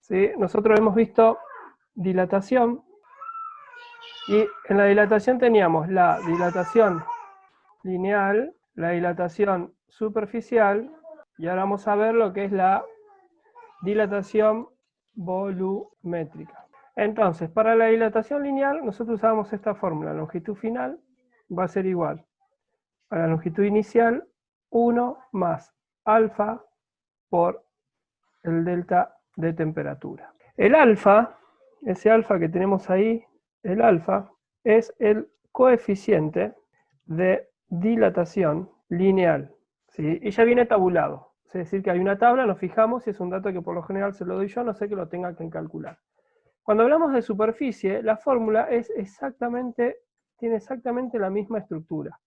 ¿sí? Nosotros hemos visto dilatación, y en la dilatación teníamos la dilatación lineal, la dilatación superficial, y ahora vamos a ver lo que es la dilatación volumétrica. Entonces, para la dilatación lineal, nosotros usamos esta fórmula. La longitud final va a ser igual a la longitud inicial, 1 más alfa por el delta de temperatura. El alfa, ese alfa que tenemos ahí, el alfa, es el coeficiente de dilatación lineal, ¿sí? Y ya viene tabulado. Es decir, que hay una tabla, nos fijamos, y es un dato que por lo general se lo doy yo, no sé que lo tenga que calcular. Cuando hablamos de superficie, la fórmula tiene exactamente la misma estructura.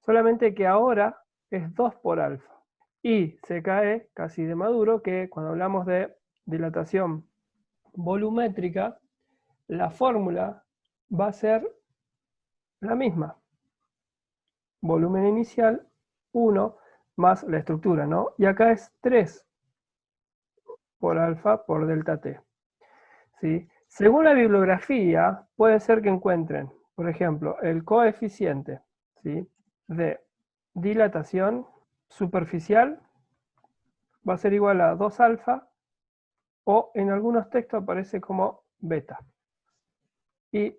Solamente que ahora es 2 por alfa. Y se cae casi de maduro que cuando hablamos de dilatación volumétrica, la fórmula va a ser la misma. Volumen inicial, 1 más la estructura, ¿no? Y acá es 3 por alfa por delta T. ¿Sí? Según la bibliografía, puede ser que encuentren, por ejemplo, el coeficiente, ¿sí?, de dilatación superficial va a ser igual a 2 alfa, o en algunos textos aparece como beta. Y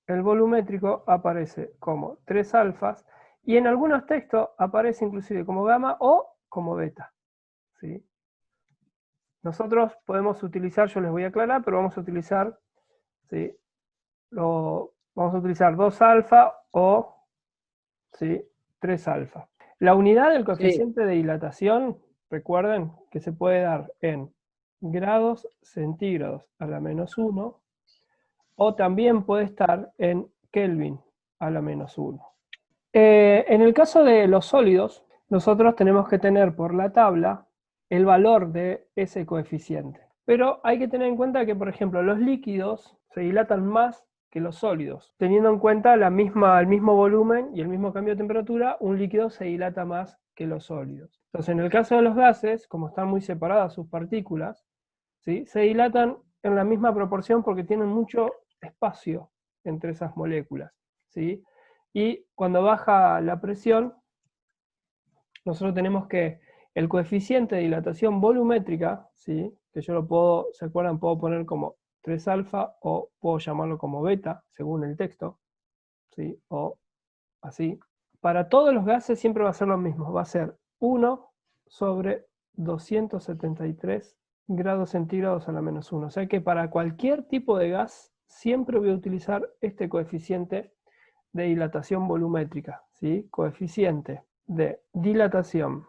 el volumétrico aparece como 3 alfas, y en algunos textos aparece inclusive como gamma o como beta, ¿sí? Nosotros podemos utilizar, yo les voy a aclarar, pero vamos a utilizar, ¿sí?, vamos a utilizar 2 alfa o, ¿sí?, 3 alfa. La unidad del coeficiente de dilatación, recuerden que se puede dar en grados centígrados a la menos 1, o también puede estar en Kelvin a la menos 1. En el caso de los sólidos, nosotros tenemos que tener por la tabla el valor de ese coeficiente. Pero hay que tener en cuenta que, por ejemplo, los líquidos se dilatan más que los sólidos. Teniendo en cuenta el mismo volumen y el mismo cambio de temperatura, un líquido se dilata más que los sólidos. Entonces, en el caso de los gases, como están muy separadas sus partículas, ¿sí?, se dilatan en la misma proporción porque tienen mucho espacio entre esas moléculas, ¿sí? Y cuando baja la presión, nosotros tenemos que el coeficiente de dilatación volumétrica, ¿sí?, que yo lo puedo, ¿se acuerdan? Puedo poner como 3 alfa o puedo llamarlo como beta, según el texto, ¿sí?, o así. Para todos los gases siempre va a ser lo mismo, va a ser 1 sobre 273 grados centígrados a la menos 1. O sea que para cualquier tipo de gas siempre voy a utilizar este coeficiente de dilatación volumétrica, ¿sí? Coeficiente de dilatación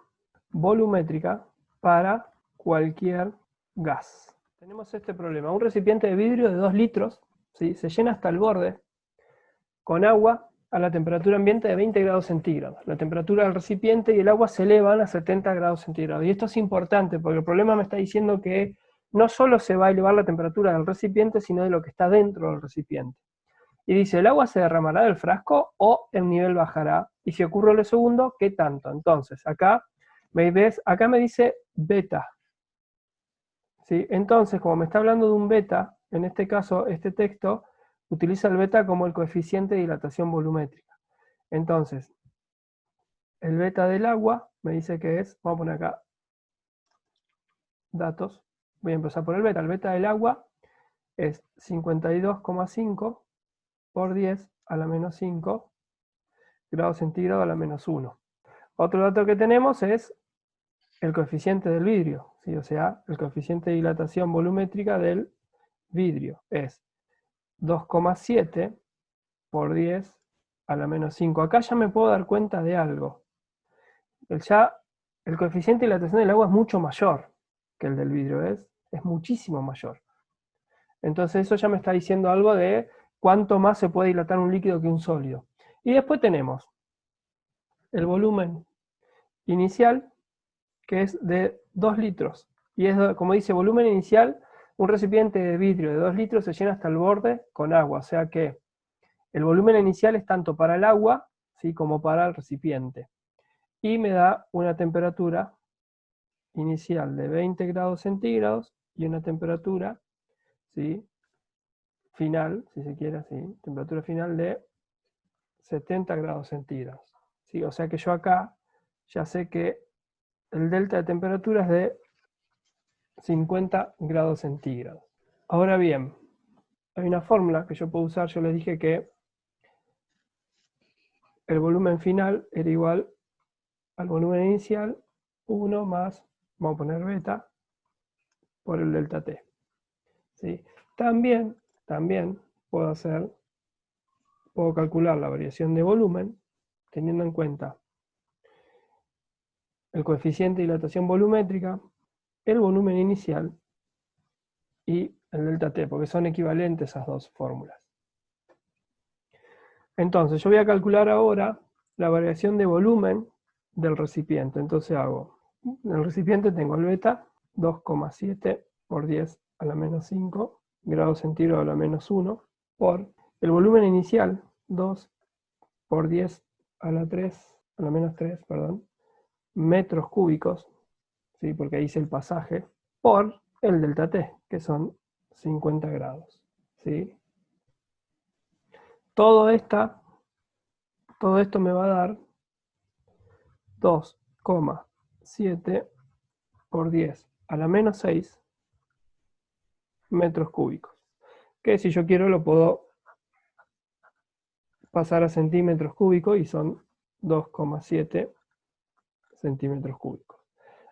volumétrica para cualquier gas. Tenemos este problema. Un recipiente de vidrio de 2 litros, ¿sí?, se llena hasta el borde con agua a la temperatura ambiente de 20 grados centígrados. La temperatura del recipiente y el agua se elevan a 70 grados centígrados. Y esto es importante porque el problema me está diciendo que no solo se va a elevar la temperatura del recipiente, sino de lo que está dentro del recipiente. Y dice, ¿el agua se derramará del frasco o el nivel bajará? Y si ocurre lo segundo, ¿qué tanto? Entonces, acá me dice beta, ¿sí? Entonces, como me está hablando de un beta, en este caso, este texto utiliza el beta como el coeficiente de dilatación volumétrica. Entonces, el beta del agua me dice que es, vamos a poner acá, datos, voy a empezar por el beta. El beta del agua es 52,5 por 10 a la menos 5 grados centígrados a la menos 1. Otro dato que tenemos es el coeficiente del vidrio, ¿sí? O sea, el coeficiente de dilatación volumétrica del vidrio es 2,7 por 10 a la menos 5. Acá ya me puedo dar cuenta de algo. El coeficiente de dilatación del agua es mucho mayor que el del vidrio, es muchísimo mayor. Entonces eso ya me está diciendo algo de cuánto más se puede dilatar un líquido que un sólido. Y después tenemos el volumen inicial, que es de 2 litros. Y es, como dice, volumen inicial, un recipiente de vidrio de 2 litros se llena hasta el borde con agua. O sea que el volumen inicial es tanto para el agua, ¿sí?, como para el recipiente. Y me da una temperatura inicial de 20 grados centígrados y una temperatura, ¿sí?, final, si se quiere, ¿sí?, temperatura final de 70 grados centígrados. ¿Sí? O sea que yo acá ya sé que el delta de temperatura es de 50 grados centígrados. Ahora bien, hay una fórmula que yo puedo usar. Yo les dije que el volumen final era igual al volumen inicial, 1 más, vamos a poner beta, por el delta T. ¿Sí? También puedo calcular la variación de volumen teniendo en cuenta el coeficiente de dilatación volumétrica, el volumen inicial y el delta T, porque son equivalentes esas dos fórmulas. Entonces, yo voy a calcular ahora la variación de volumen del recipiente. Entonces hago, en el recipiente tengo el beta, 2,7 por 10 a la menos 5 grados centígrados a la menos 1, por el volumen inicial, 2 por 10 a la menos 3, perdón, metros cúbicos, ¿sí?, porque hice el pasaje, por el delta T, que son 50 grados. ¿Sí? Todo esto me va a dar 2,7 por 10 a la menos 6 metros cúbicos. Que si yo quiero lo puedo pasar a centímetros cúbicos y son 2,7 centímetros cúbicos.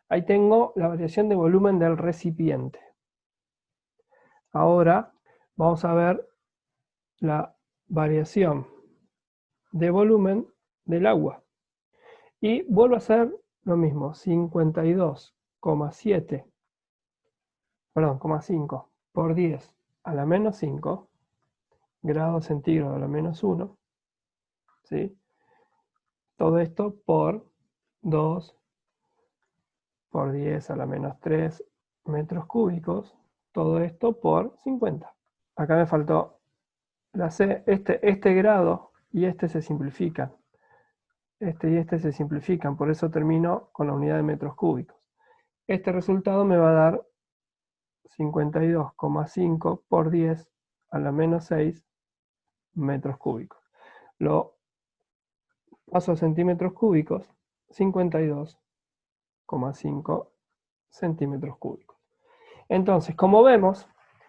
Ahí tengo la variación de volumen del recipiente. Ahora vamos a ver la variación de volumen del agua. Y vuelvo a hacer lo mismo, 52,5 por 10 a la menos 5 grados centígrados a la menos 1, ¿sí? Todo esto por 2 por 10 a la menos 3 metros cúbicos, todo esto por 50. Acá me faltó la C, este grado y este se simplifican. Este y este se simplifican, por eso termino con la unidad de metros cúbicos. Este resultado me va a dar 52,5 por 10 a la menos 6 metros cúbicos. Lo paso a centímetros cúbicos, 52,5 centímetros cúbicos. Entonces, como vemos,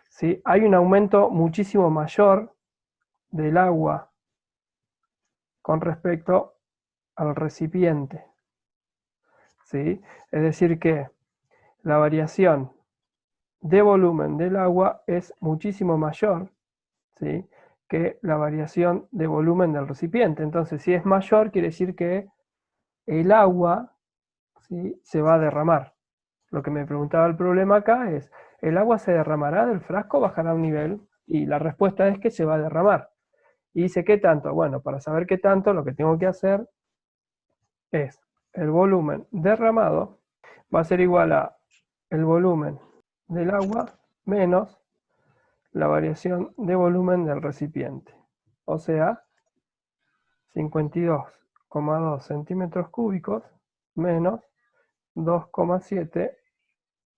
¿sí?, hay un aumento muchísimo mayor del agua con respecto al recipiente. ¿Sí? Es decir que la variación de volumen del agua es muchísimo mayor, ¿sí?, que la variación de volumen del recipiente. Entonces, si es mayor, quiere decir que el agua, ¿sí?, se va a derramar. Lo que me preguntaba el problema acá es, ¿el agua se derramará del frasco o bajará un nivel? Y la respuesta es que se va a derramar. Y dice, ¿qué tanto? Bueno, para saber qué tanto, lo que tengo que hacer es el volumen derramado va a ser igual a el volumen del agua menos la variación de volumen del recipiente. O sea, 52,2 centímetros cúbicos menos 2,7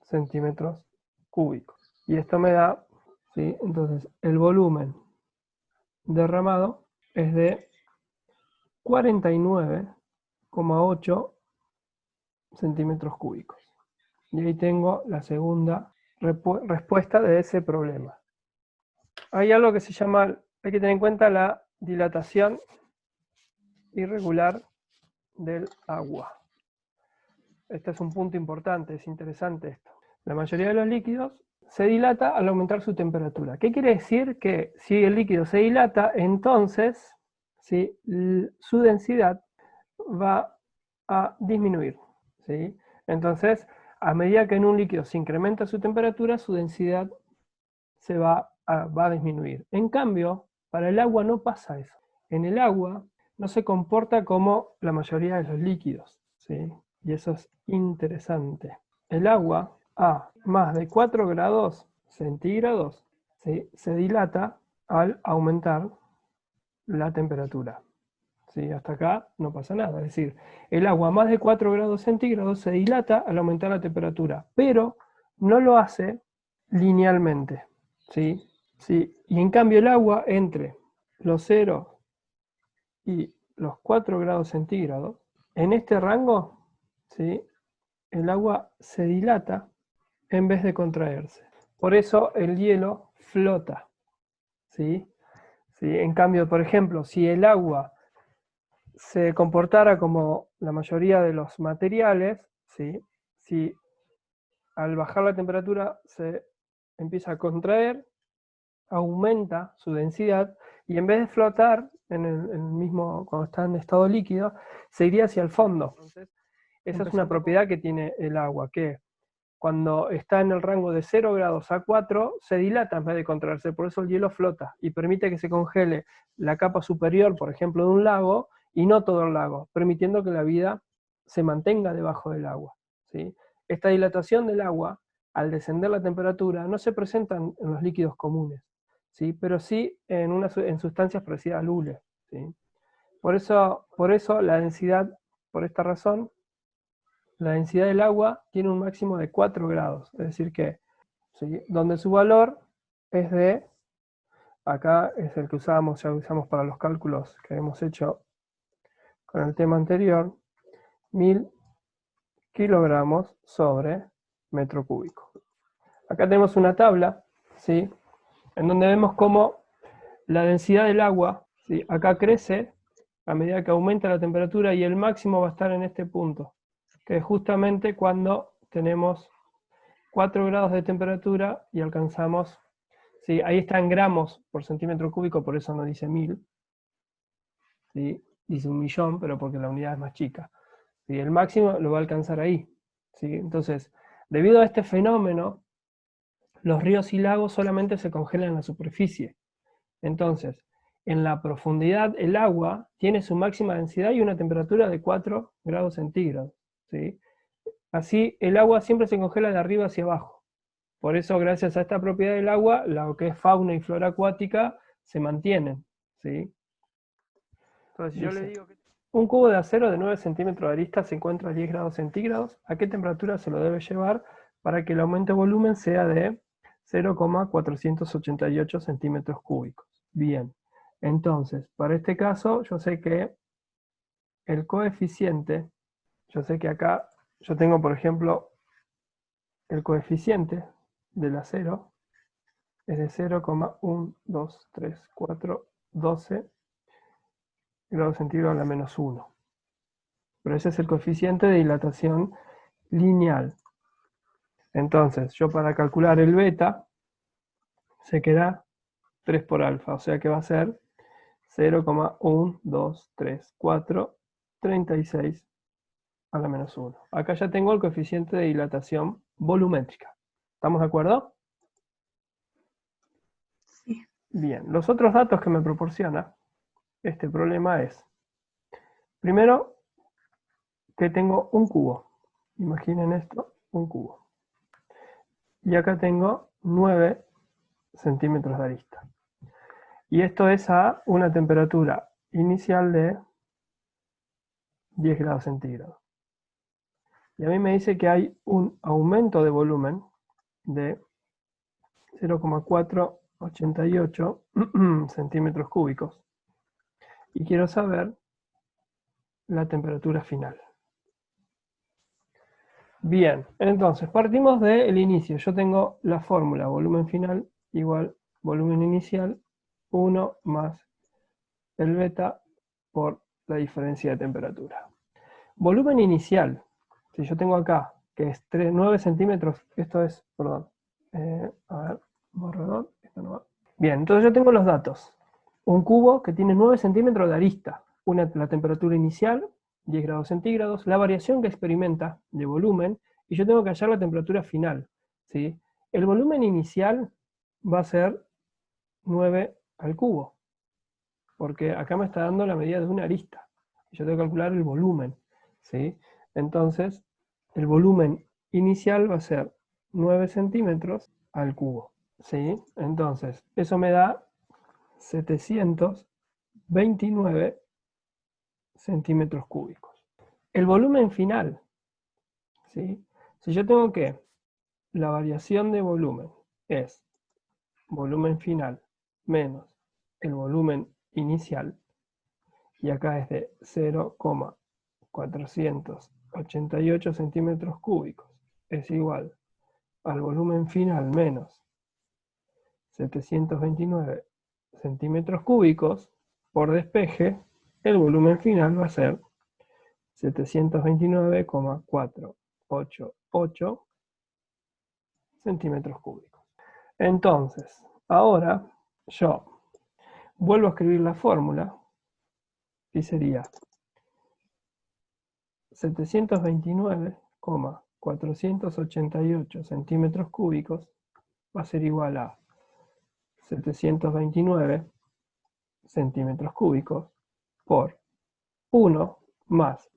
centímetros cúbicos. Y esto me da, ¿sí?, entonces el volumen derramado es de 49,8 centímetros cúbicos. Y ahí tengo la segunda respuesta de ese problema. Hay algo que se llama, hay que tener en cuenta la dilatación irregular del agua. Este es un punto importante, es interesante esto. La mayoría de los líquidos se dilata al aumentar su temperatura. ¿Qué quiere decir? Que si el líquido se dilata, entonces, ¿sí?, su densidad va a disminuir, ¿sí? Entonces, a medida que en un líquido se incrementa su temperatura, su densidad va a disminuir. En cambio, para el agua no pasa eso. En el agua no se comporta como la mayoría de los líquidos, ¿sí? Y eso es interesante. El agua a más de 4 grados centígrados, ¿sí?, se dilata al aumentar la temperatura, ¿sí? Hasta acá no pasa nada. Es decir, el agua a más de 4 grados centígrados se dilata al aumentar la temperatura, pero no lo hace linealmente, ¿sí? Sí. Y en cambio el agua entre los 0 y los 4 grados centígrados, en este rango, ¿sí? El agua se dilata en vez de contraerse. Por eso el hielo flota, ¿sí? ¿Sí? En cambio, por ejemplo, si el agua se comportara como la mayoría de los materiales, ¿sí? Si al bajar la temperatura se empieza a contraer, aumenta su densidad y en vez de flotar en el mismo, cuando está en estado líquido, se iría hacia el fondo. Entonces, esa es una propiedad que tiene el agua, que cuando está en el rango de 0 grados a 4, se dilata en vez de contraerse, por eso el hielo flota y permite que se congele la capa superior, por ejemplo, de un lago, y no todo el lago, permitiendo que la vida se mantenga debajo del agua, ¿sí? Esta dilatación del agua, al descender la temperatura, no se presenta en los líquidos comunes, ¿sí? Pero sí en sustancias parecidas al hule, ¿sí? Por eso la densidad, por esta razón, la densidad del agua tiene un máximo de 4 grados, es decir que, ¿sí? Donde su valor es de, acá es el que ya usamos para los cálculos que hemos hecho con el tema anterior, 1000 kilogramos sobre metro cúbico. Acá tenemos una tabla, ¿sí? En donde vemos cómo la densidad del agua, ¿sí? Acá crece a medida que aumenta la temperatura y el máximo va a estar en este punto, que es justamente cuando tenemos 4 grados de temperatura y alcanzamos, ¿sí? Ahí está en gramos por centímetro cúbico, por eso no dice 1000, ¿sí? Dice 1.000.000, pero porque la unidad es más chica, ¿sí? El máximo lo va a alcanzar ahí, ¿sí? Entonces, debido a este fenómeno, los ríos y lagos solamente se congelan en la superficie. Entonces, en la profundidad el agua tiene su máxima densidad y una temperatura de 4 grados centígrados, ¿sí? Así, el agua siempre se congela de arriba hacia abajo. Por eso, gracias a esta propiedad del agua, lo que es fauna y flora acuática se mantienen, ¿sí? Entonces, si yo le digo que un cubo de acero de 9 centímetros de arista se encuentra a 10 grados centígrados, ¿a qué temperatura se lo debe llevar para que el aumento de volumen sea de 0,488 centímetros cúbicos? Bien, entonces, para este caso, yo sé que el coeficiente, yo sé que acá yo tengo, por ejemplo, el coeficiente del acero es de 0,123412 grados centígrados a la menos 1. Pero ese es el coeficiente de dilatación lineal. Entonces, yo para calcular el beta, sé que da 3 por alfa, o sea que va a ser 0,123436 a la menos 1. Acá ya tengo el coeficiente de dilatación volumétrica. ¿Estamos de acuerdo? Sí. Bien, los otros datos que me proporciona este problema es, primero, que tengo un cubo. Imaginen esto, un cubo. Y acá tengo 9 centímetros de arista. Y esto es a una temperatura inicial de 10 grados centígrados. Y a mí me dice que hay un aumento de volumen de 0,488 centímetros cúbicos. Y quiero saber la temperatura final. Bien, entonces partimos del inicio. Yo tengo la fórmula volumen final igual volumen inicial 1 más el beta por la diferencia de temperatura. Volumen inicial, si yo tengo acá, que es 9 centímetros, esto es, perdón, a ver, borrador, esto no va. Bien, entonces yo tengo los datos. Un cubo que tiene 9 centímetros de arista, la temperatura inicial, 10 grados centígrados, la variación que experimenta de volumen, y yo tengo que hallar la temperatura final, ¿sí? El volumen inicial va a ser 9 al cubo, porque acá me está dando la medida de una arista. Y yo tengo que calcular el volumen, ¿sí? Entonces, el volumen inicial va a ser 9 centímetros al cubo, ¿sí? Entonces, eso me da 729 centímetros cúbicos. El volumen final, ¿sí? Si yo tengo que la variación de volumen es volumen final menos el volumen inicial, y acá es de 0,488 centímetros cúbicos, es igual al volumen final menos 729 centímetros cúbicos por despeje, el volumen final va a ser 729,488 centímetros cúbicos. Entonces, ahora yo vuelvo a escribir la fórmula y sería 729,488 centímetros cúbicos va a ser igual a 729 centímetros cúbicos por 1 más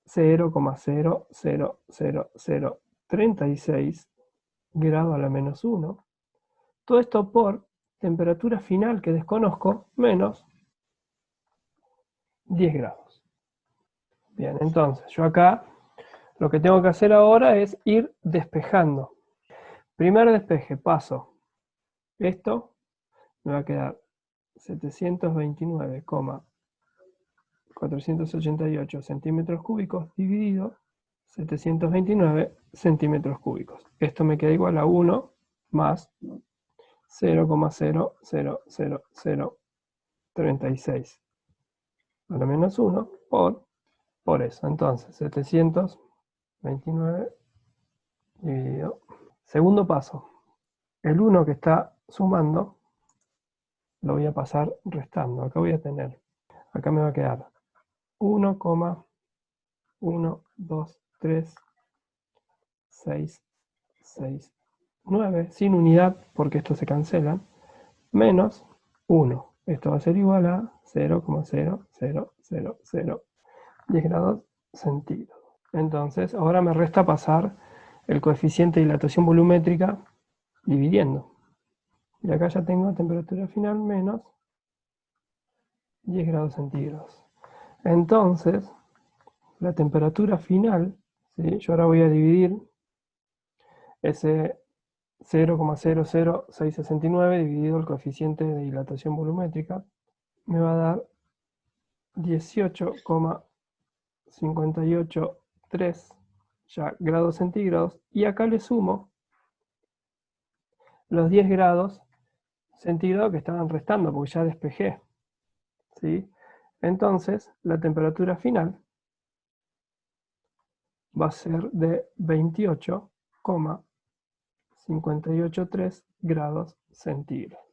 0,00036 grado a la menos 1. Todo esto por temperatura final que desconozco menos 10 grados. Bien, entonces yo acá lo que tengo que hacer ahora es ir despejando. Primer despeje, paso esto, me va a quedar 729,488 centímetros cúbicos dividido 729 centímetros cúbicos. Esto me queda igual a 1 más 0,00036 a la menos 1 por eso. Entonces, 729 dividido. Segundo paso, el 1 que está sumando lo voy a pasar restando. Acá voy a tener, acá me va a quedar 1,12369 sin unidad porque estos se cancelan, menos 1. Esto va a ser igual a 0,000010 grados centígrados. Entonces, ahora me resta pasar el coeficiente de dilatación volumétrica dividiendo. Y acá ya tengo temperatura final menos 10 grados centígrados. Entonces, la temperatura final, ¿sí? Yo ahora voy a dividir ese 0,00669 dividido el coeficiente de dilatación volumétrica, me va a dar 18,583 ya grados centígrados, y acá le sumo los 10 grados centígrados que estaban restando porque ya despejé, ¿sí? Entonces la temperatura final va a ser de 28,583 grados centígrados.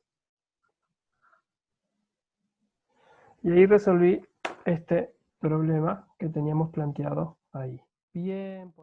Y ahí resolví este problema que teníamos planteado ahí. Bien.